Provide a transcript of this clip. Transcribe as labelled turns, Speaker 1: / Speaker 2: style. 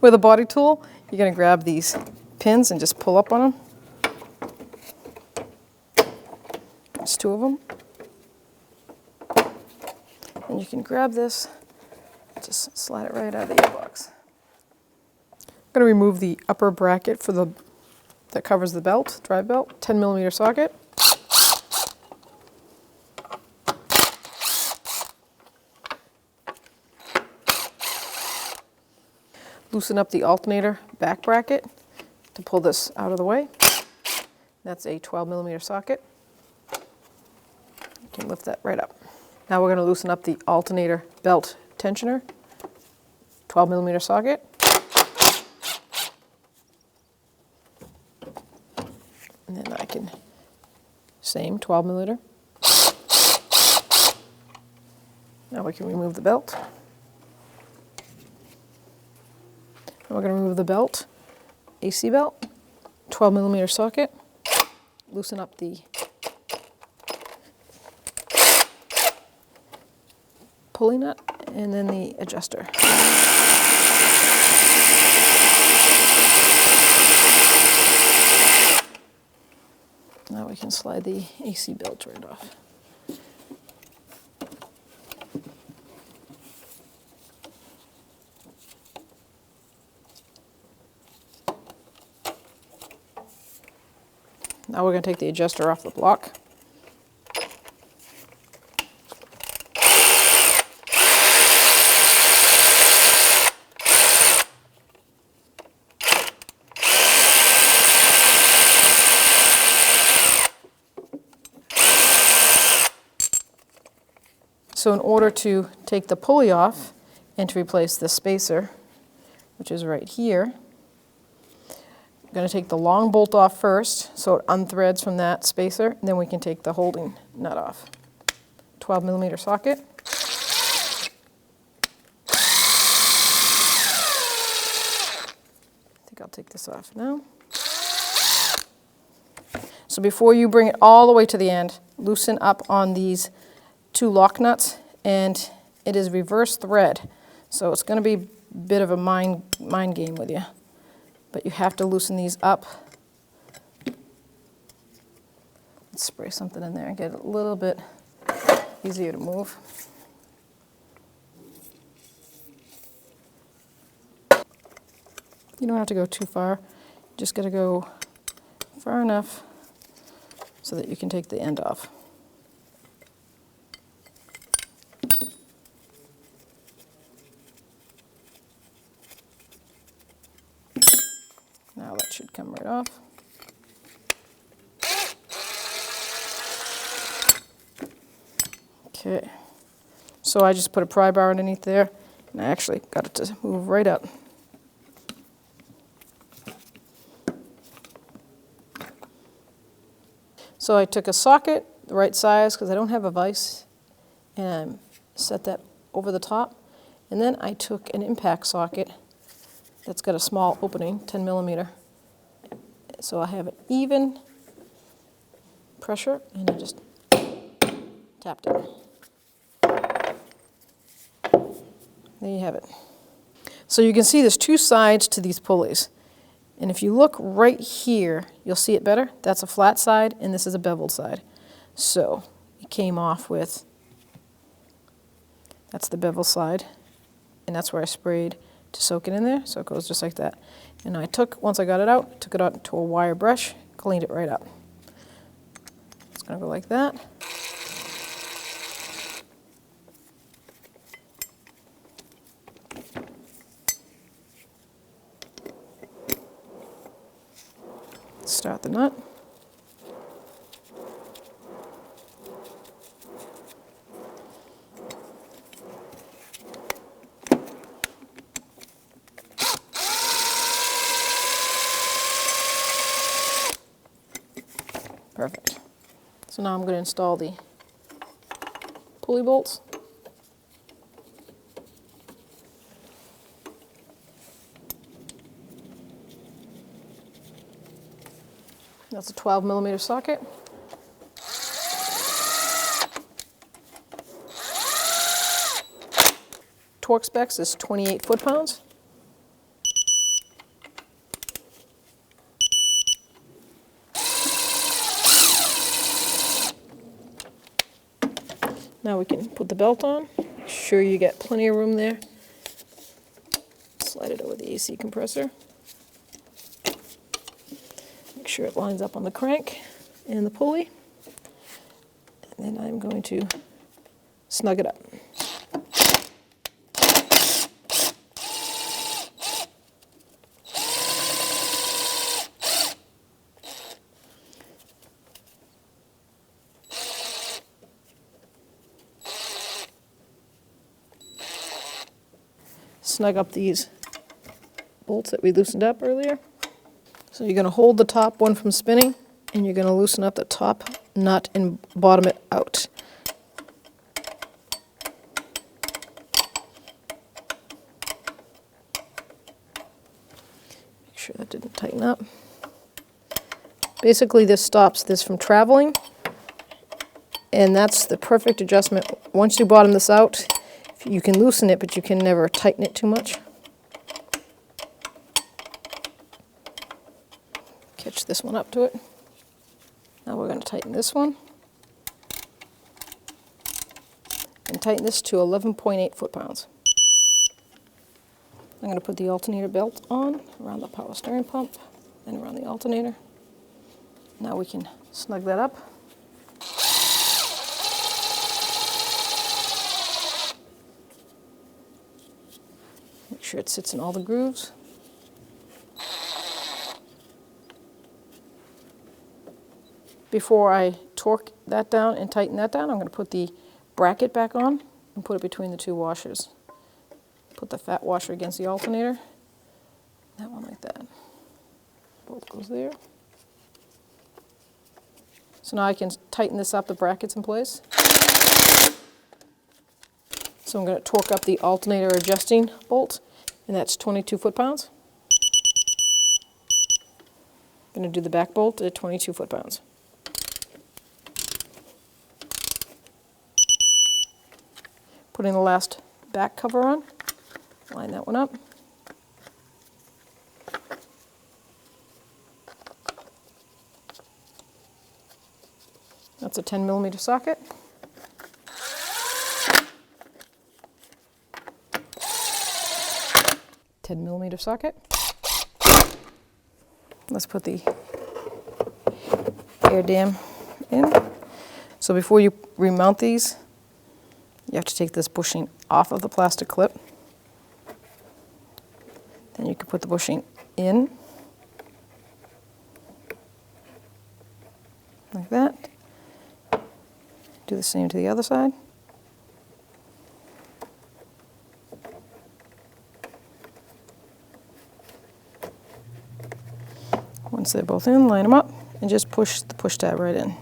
Speaker 1: With a body tool, you're going to grab these pins and just pull up on them. There's 2 of them. And you can grab this, just slide it right out of the gearbox. I'm going to remove the upper bracket for that covers the belt, drive belt, 10mm socket. Loosen up the alternator back bracket to pull this out of the way. That's a 12mm socket. You can lift that right up. Now we're going to loosen up the alternator belt tensioner, 12mm socket. And then I can, same 12mm. Now we can remove the belt. And we're going to remove the belt, AC belt, 12mm socket. Loosen up the pulley nut and then the adjuster. Now we can slide the AC belt right off. Now we're going to take the adjuster off the block. So in order to take the pulley off and to replace the spacer, which is right here, I'm going to take the long bolt off first so it unthreads from that spacer, and then we can take the holding nut off. 12mm socket. I think I'll take this off now. So before you bring it all the way to the end, loosen up on these 2 lock nuts, and it is reverse thread. So it's going to be a bit of a mind game with you. But you have to loosen these up. Let's spray something in there and get it a little bit easier to move. You don't have to go too far. You just got to go far enough so that you can take the end off. Now that should come right off. Okay, so I just put a pry bar underneath there, and I actually got it to move right up. So I took a socket, the right size, because I don't have a vise, and set that over the top. And then I took an impact socket that's got a small opening, 10mm. So I have an even pressure, and I just tapped it. There you have it. So you can see there's 2 sides to these pulleys. And if you look right here, you'll see it better. That's a flat side, and this is a beveled side. So it came off with, that's the bevel side, and that's where I sprayed to soak it in there, so it goes just like that. And I took, once I got it out, took it out to a wire brush, cleaned it right up. It's going to go like that. Start the nut. Perfect. So now I'm going to install the pulley bolts. That's a 12mm socket. Torque specs is 28 foot-pounds. Now we can put the belt on. Make sure you get plenty of room there. Slide it over the AC compressor. Make sure it lines up on the crank and the pulley. And then I'm going to snug it up. Snug up these bolts that we loosened up earlier. So you're going to hold the top one from spinning, and you're going to loosen up the top nut and bottom it out. Make sure that didn't tighten up. Basically, this stops this from traveling, and that's the perfect adjustment. Once you bottom this out, you can loosen it, but you can never tighten it too much. Catch this one up to it. Now we're going to tighten this one. And tighten this to 11.8 foot-pounds. I'm going to put the alternator belt on around the power steering pump and around the alternator. Now we can snug that up. Make sure it sits in all the grooves. Before I torque that down and tighten that down, I'm going to put the bracket back on and put it between the two washers. Put the fat washer against the alternator. That one like that. Bolt goes there. So now I can tighten this up, the brackets in place. So I'm going to torque up the alternator adjusting bolt, and that's 22 foot-pounds. I'm going to do the back bolt at 22 foot-pounds. Putting the last back cover on, line that one up. That's a 10mm socket. Socket. Let's put the air dam in. So before you remount these, you have to take this bushing off of the plastic clip. Then you can put the bushing in, like that. Do the same to the other side. Once they're both in, line them up and just push the push tab right in.